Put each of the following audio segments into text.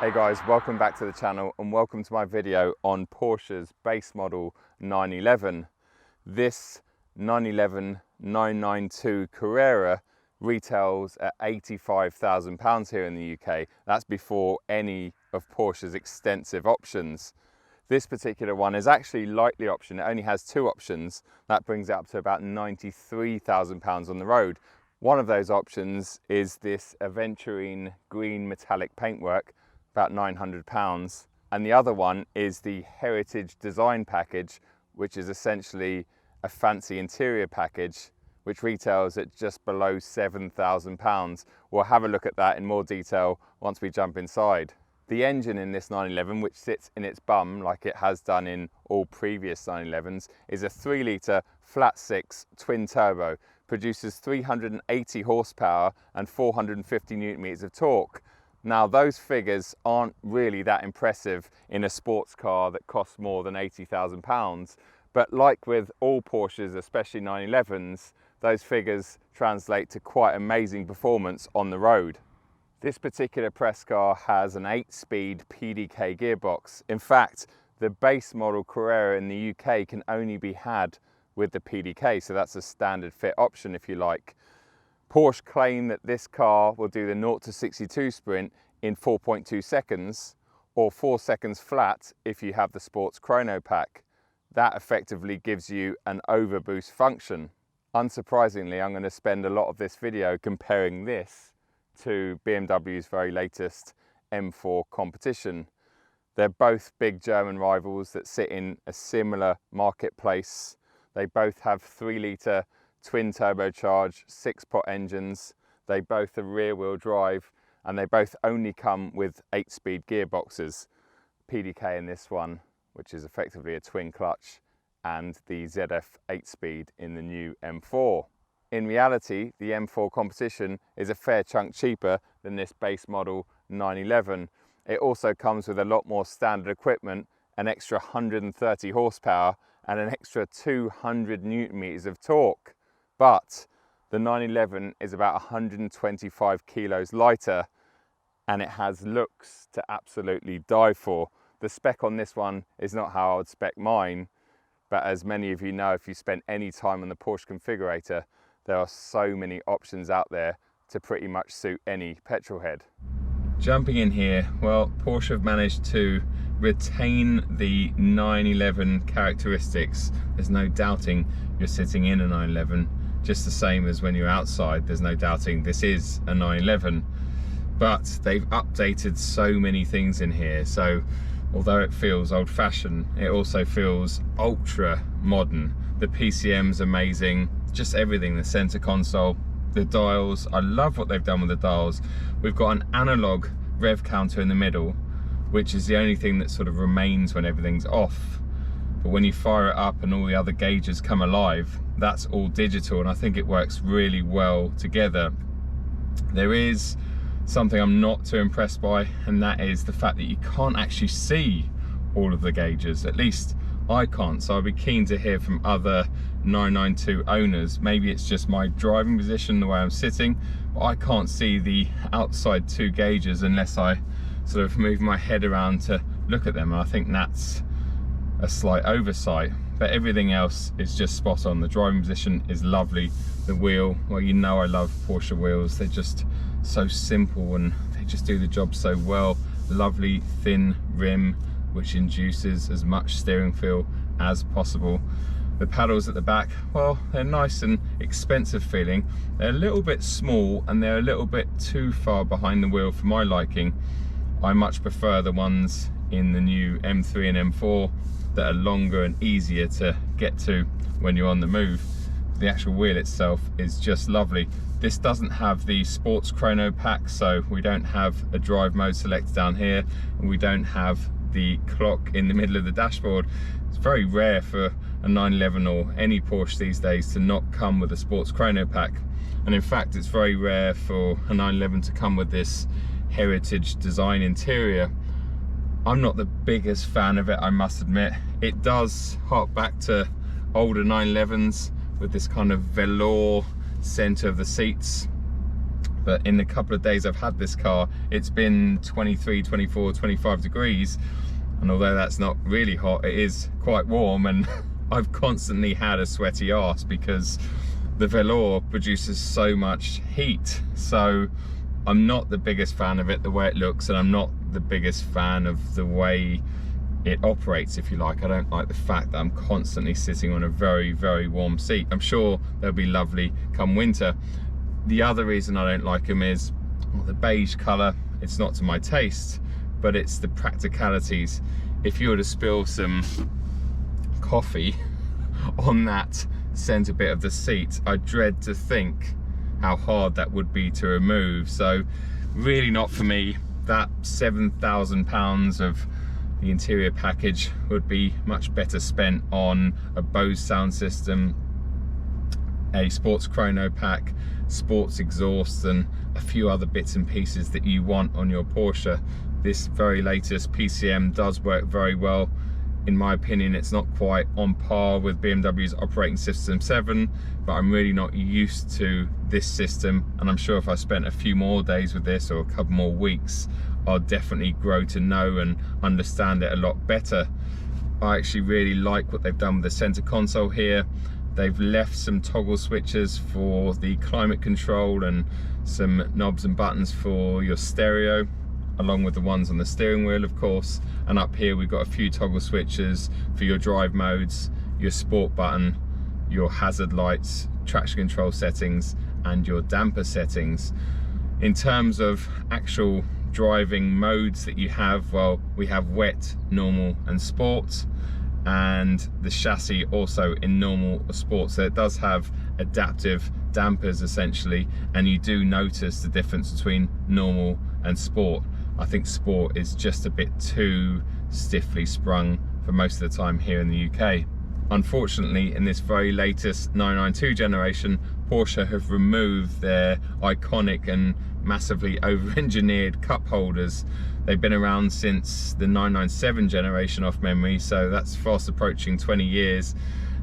Hey guys, welcome back to the channel and welcome to my video on Porsche's base model 911. This 911 992 Carrera retails at £85,000 here in the UK. That's before any of Porsche's extensive options. This particular one is actually lightly optioned. It only has two options. That brings it up to about £93,000 on the road. One of those options is this aventurine green metallic paintwork, about £900, and the other one is the Heritage Design Package, which is essentially a fancy interior package which retails at just below £7,000. We'll have a look at that in more detail once we jump inside. The engine in this 911, which sits in its bum like it has done in all previous 911s, is a 3-litre flat 6 twin turbo, produces 380 horsepower and 450 newton meters of torque. Now those figures aren't really that impressive in a sports car that costs more than £80,000, but like with all Porsches, especially 911s, those figures translate to quite amazing performance on the road. This particular press car has an 8-speed Pdk gearbox. In fact, the base model Carrera in the UK can only be had with the Pdk, so that's a standard fit option if you like. Porsche claim that this car will do the 0 to 62 sprint in 4.2 seconds or 4 seconds flat if you have the sports chrono pack. That effectively gives you an overboost function. Unsurprisingly, I'm going to spend a lot of this video comparing this to BMW's very latest M4 competition. They're both big German rivals that sit in a similar marketplace. They both have 3-litre twin turbocharged 6-pot engines. They both are rear-wheel drive, and they both only come with 8-speed gearboxes. Pdk in this one, which is effectively a twin clutch, and the ZF 8-speed in the new M4. In reality, the M4 competition is a fair chunk cheaper than this base model 911. It also comes with a lot more standard equipment, an extra 130 horsepower, and an extra 200 newton meters of torque. But the 911 is about 125 kilos lighter, and it has looks to absolutely die for. The spec on this one is not how I would spec mine, but as many of you know, if you spent any time on the Porsche configurator, there are so many options out there to pretty much suit any petrol head. Jumping in here, well, Porsche have managed to retain the 911 characteristics. There's no doubting you're sitting in a 911, just the same as when you're outside. There's no doubting this is a 911, but they've updated so many things in here. So although it feels old-fashioned, it also feels ultra modern. The PCM's amazing, just everything. The center console, the dials, I love what they've done with the dials. We've got an analog rev counter in the middle, which is the only thing that sort of remains when everything's off. But when you fire it up and all the other gauges come alive, that's all digital, and I think it works really well together. There is something I'm not too impressed by, and that is the fact that you can't actually see all of the gauges. At least I can't, so I'd be keen to hear from other 992 owners. Maybe it's just my driving position, the way I'm sitting, but I can't see the outside 2 gauges unless I sort of move my head around to look at them, and I think that's a slight oversight. But everything else is just spot on. The driving position is lovely. The wheel, well, you know I love Porsche wheels. They're just so simple and they just do the job so well. Lovely thin rim, which induces as much steering feel as possible. The paddles at the back, well, they're nice and expensive feeling. They're a little bit small and they're a little bit too far behind the wheel for my liking. I much prefer the ones in the new M3 and M4 that are longer and easier to get to when you're on the move. The actual wheel itself is just lovely. This doesn't have the sports chrono pack, so we don't have a drive mode selected down here, and we don't have the clock in the middle of the dashboard. It's very rare for a 911 or any Porsche these days to not come with a sports chrono pack, and in fact it's very rare for a 911 to come with this Heritage Design interior. I'm not the biggest fan of it, I must admit. It does hark back to older 911s with this kind of velour center of the seats, but in the couple of days I've had this car, it's been 23, 24, 25 degrees. And although that's not really hot, it is quite warm, and I've constantly had a sweaty arse because the velour produces so much heat. So I'm not the biggest fan of it, the way it looks, and I'm not the biggest fan of the way it operates, if you like. I don't like the fact that I'm constantly sitting on a very, very warm seat. I'm sure they'll be lovely come winter. The other reason I don't like them is, well, the beige colour, it's not to my taste, but it's the practicalities. If you were to spill some coffee on that centre bit of the seat, I dread to think how hard that would be to remove. So really not for me. That £7,000 of the interior package would be much better spent on a Bose sound system, a sports chrono pack, sports exhaust, and a few other bits and pieces that you want on your Porsche. This very latest PCM does work very well. In my opinion, it's not quite on par with BMW's operating system 7, but I'm really not used to this system, and I'm sure if I spent a few more days with this or a couple more weeks, I'll definitely grow to know and understand it a lot better. I actually really like what they've done with the center console here. They've left some toggle switches for the climate control and some knobs and buttons for your stereo, along with the ones on the steering wheel, of course. And up here we've got a few toggle switches for your drive modes, your sport button, your hazard lights, traction control settings, and your damper settings. In terms of actual driving modes that you have, well, we have wet, normal, and sport, and the chassis also in normal or sport. So it does have adaptive dampers essentially, and you do notice the difference between normal and sport. I think sport is just a bit too stiffly sprung for most of the time here in the UK. Unfortunately, in this very latest 992 generation, Porsche have removed their iconic and massively over-engineered cup holders. They've been around since the 997 generation off memory, so that's fast approaching 20 years.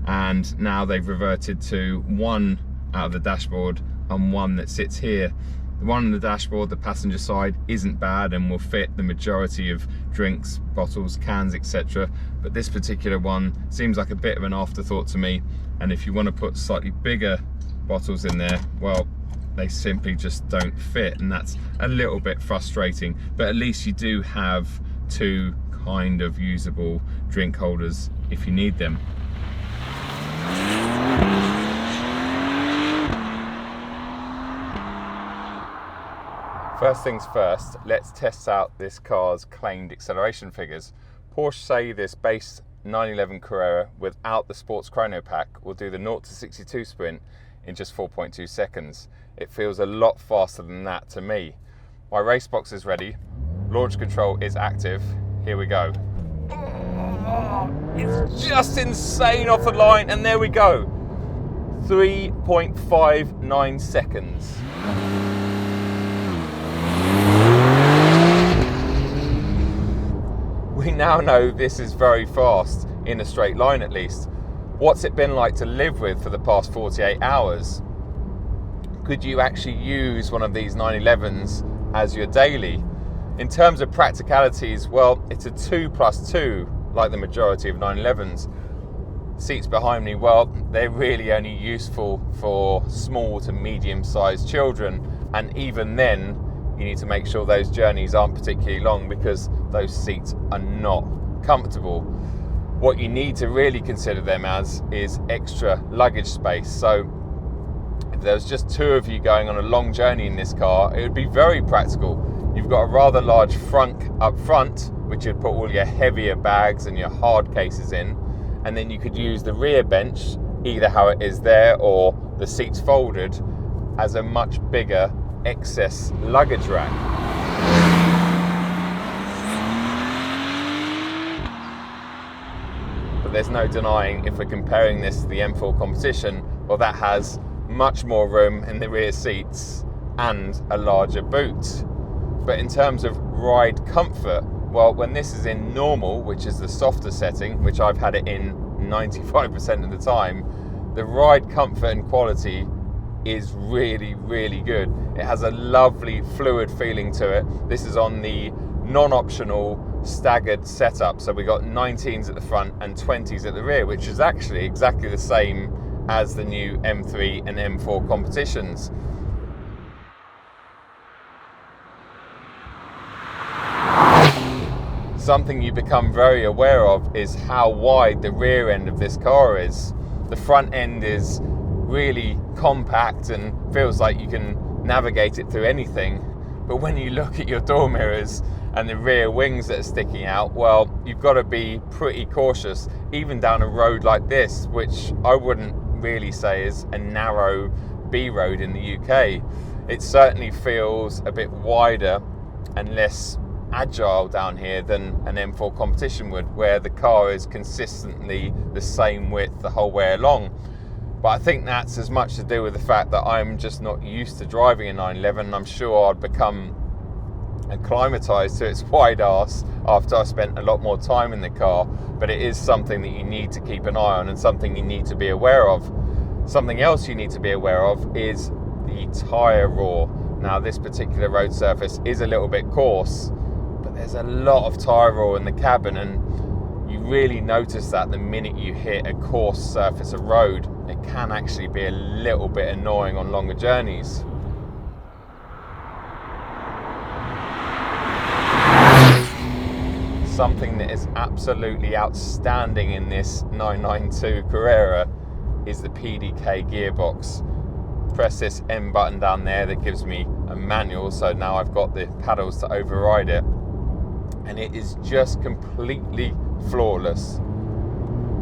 And now they've reverted to one out of the dashboard and one that sits here. The one on the dashboard, the passenger side, isn't bad and will fit the majority of drinks, bottles, cans, etc. But this particular one seems like a bit of an afterthought to me. And if you want to put slightly bigger bottles in there, well, they simply just don't fit, and that's a little bit frustrating. But at least you do have two kind of usable drink holders if you need them. First things first, let's test out this car's claimed acceleration figures. Porsche say this base 911 Carrera without the sports chrono pack will do the 0 to 62 sprint in just 4.2 seconds. It feels a lot faster than that to me. My race box is ready, launch control is active, here we go. It's just insane off the line, and there we go. 3.59 seconds. We now know this is very fast, in a straight line at least. What's it been like to live with for the past 48 hours? Could you actually use one of these 911s as your daily? In terms of practicalities, well, it's a 2+2, like the majority of 911s. Seats behind me, well, they're really only useful for small to medium-sized children, and even then, you need to make sure those journeys aren't particularly long because those seats are not comfortable. What you need to really consider them as is extra luggage space. So if there's just two of you going on a long journey in this car, it would be very practical. You've got a rather large frunk up front, which you'd put all your heavier bags and your hard cases in, and then you could use the rear bench, either how it is there or the seats folded, as a much bigger excess luggage rack. But there's no denying, if we're comparing this to the M4 competition, well, that has much more room in the rear seats and a larger boot. But in terms of ride comfort, well, when this is in normal, which is the softer setting, which I've had it in 95% of the time, the ride comfort and quality is really, really good. It has a lovely fluid feeling to it. This is on the non-optional staggered setup, so we got 19s at the front and 20s at the rear, which is actually exactly the same as the new M3 and M4 competitions. Something you become very aware of is how wide the rear end of this car is. The front end is really compact and feels like you can navigate it through anything, but when you look at your door mirrors and the rear wings that are sticking out, well, you've got to be pretty cautious, even down a road like this, which I wouldn't really say is a narrow B road in the UK. It certainly feels a bit wider and less agile down here than an M4 competition would, where the car is consistently the same width the whole way along. But I think that's as much to do with the fact that I'm just not used to driving a 911, and I'm sure I'd become acclimatized to its wide arse after I spent a lot more time in the car. But it is something that you need to keep an eye on and something you need to be aware of. Something else you need to be aware of is the tyre roar. Now, this particular road surface is a little bit coarse, but there's a lot of tyre roar in the cabin, and you really notice that the minute you hit a coarse surface of road. It can actually be a little bit annoying on longer journeys. Something that is absolutely outstanding in this 992 Carrera is the Pdk Gearbox. Press this M button down there that gives me a manual, so now I've got the paddles to override it, and it is just completely flawless.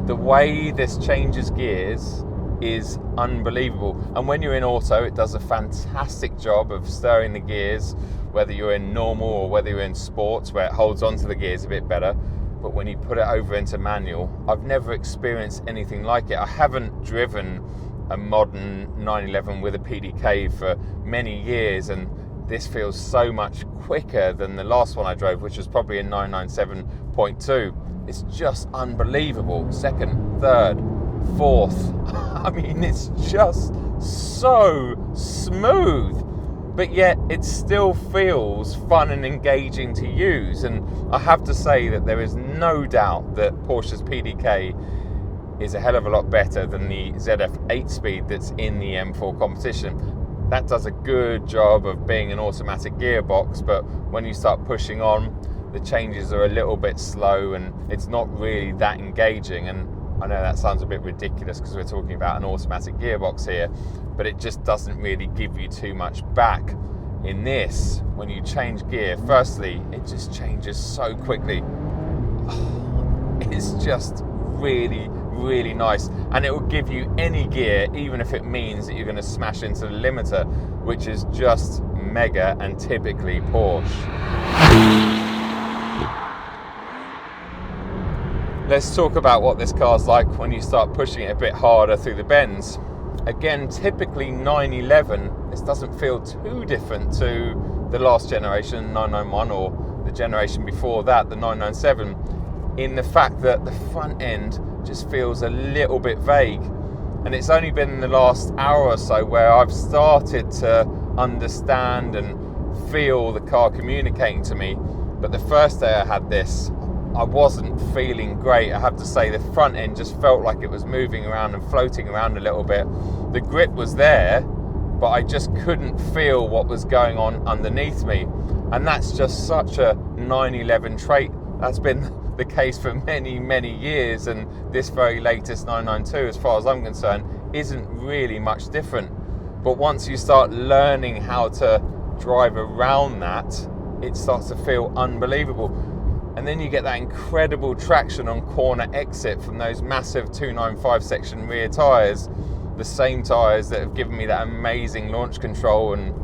The way this changes gears is unbelievable, and when you're in auto, it does a fantastic job of stirring the gears, whether you're in normal or whether you're in sports, where it holds onto the gears a bit better. But when you put it over into manual, I've never experienced anything like it. I haven't driven a modern 911 with a PDK for many years, and this feels so much quicker than the last one I drove, which was probably a 997.2. It's just unbelievable. Second, third, fourth. I mean, it's just so smooth, but yet it still feels fun and engaging to use. And I have to say that there is no doubt that Porsche's PDK is a hell of a lot better than the ZF 8-speed that's in the M4 competition. That does a good job of being an automatic gearbox, but when you start pushing on, the changes are a little bit slow and it's not really that engaging. And I know that sounds a bit ridiculous because we're talking about an automatic gearbox here, but it just doesn't really give you too much back. In this, when you change gear, firstly, it just changes so quickly. It's just really, really nice, and it will give you any gear, even if it means that you're going to smash into the limiter, which is just mega and typically Porsche. Let's talk about what this car's like when you start pushing it a bit harder through the bends. Again, typically 911, this doesn't feel too different to the last generation, 991, or the generation before that, the 997, in the fact that the front end just feels a little bit vague. And it's only been in the last hour or so where I've started to understand and feel the car communicating to me. But the first day I had this, I wasn't feeling great. I have to say, the front end just felt like it was moving around and floating around a little bit. The grip was there, but I just couldn't feel what was going on underneath me. And that's just such a 911 trait. That's been the case for many, many years, and this very latest 992, as far as I'm concerned, isn't really much different. But once you start learning how to drive around that, it starts to feel unbelievable. And then you get that incredible traction on corner exit from those massive 295 section rear tyres, the same tyres that have given me that amazing launch control and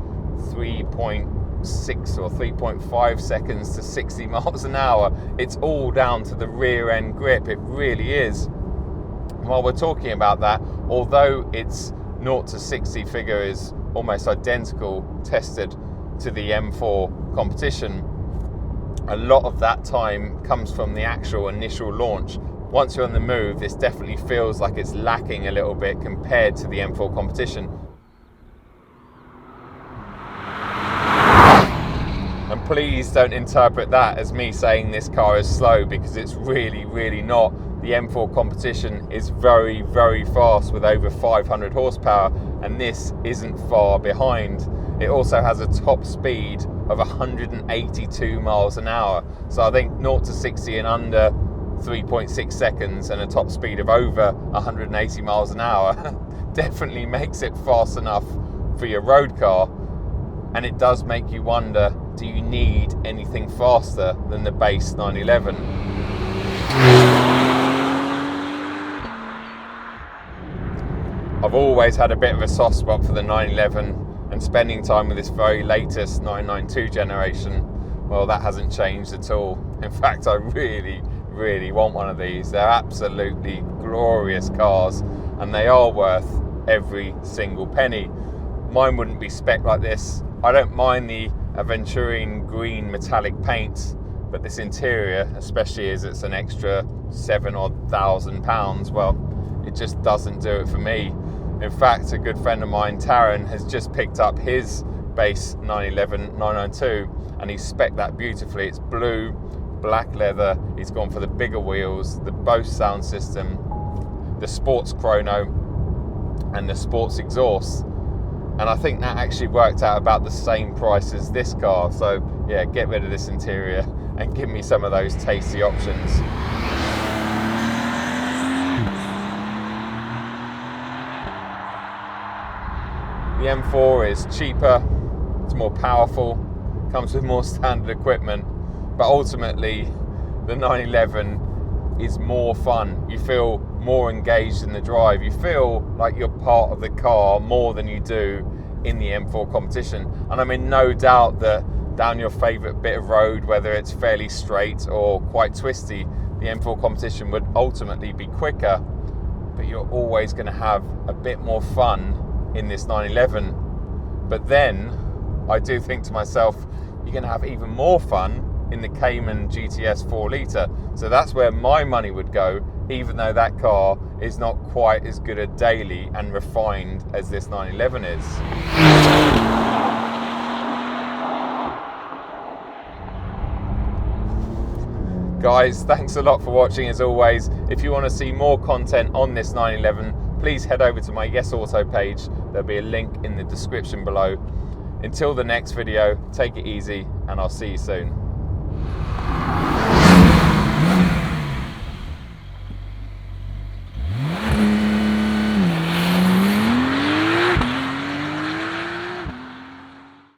3.6 or 3.5 seconds to 60 miles an hour. It's all down to the rear end grip, it really is. And while we're talking about that, although its 0 to 60 figure is almost identical tested to the M4 competition, a lot of that time comes from the actual initial launch. Once you're on the move, this definitely feels like it's lacking a little bit compared to the M4 competition. please don't interpret that as me saying this car is slow, because it's really not. The M4 competition is very fast with over 500 horsepower, and this isn't far behind. It also has a top speed of 182 miles an hour. So I think 0 to 60 in under 3.6 seconds and a top speed of over 180 miles an hour definitely makes it fast enough for your road car. And it does make you wonder, do you need anything faster than the base 911? I've always had a bit of a soft spot for the 911, and spending time with this very latest 992 generation, well, that hasn't changed at all. In fact, I really want one of these. They're absolutely glorious cars, and they are worth every single penny. Mine wouldn't be spec like this. I don't mind the aventurine green metallic paint, but this interior, especially as it's an extra £7,000, well, it just doesn't do it for me. In fact, a good friend of mine, Taryn, has just picked up his base 911 992, and he's spec'd that beautifully. It's blue, black leather. He's gone for the bigger wheels, the Bose sound system, the sports chrono, and the sports exhaust. And I think that actually worked out about the same price as this car. So yeah, get rid of this interior and give me some of those tasty options. The M4 is cheaper, it's more powerful, comes with more standard equipment, but ultimately the 911 is more fun. You feel more engaged in the drive. You feel like you're part of the car more than you do in the M4 competition. And I'm in no doubt that down your favourite bit of road, whether it's fairly straight or quite twisty, the M4 competition would ultimately be quicker, but you're always going to have a bit more fun in this 911. But then I do think to myself, you're going to have even more fun in the Cayman GTS 4 litre. So that's where my money would go, even though that car is not quite as good a daily and refined as this 911 is. Guys, thanks a lot for watching as always. If you want to see more content on this 911, please head over to my Yes Auto page. There'll be a link in the description below. Until the next video, take it easy, and I'll see you soon.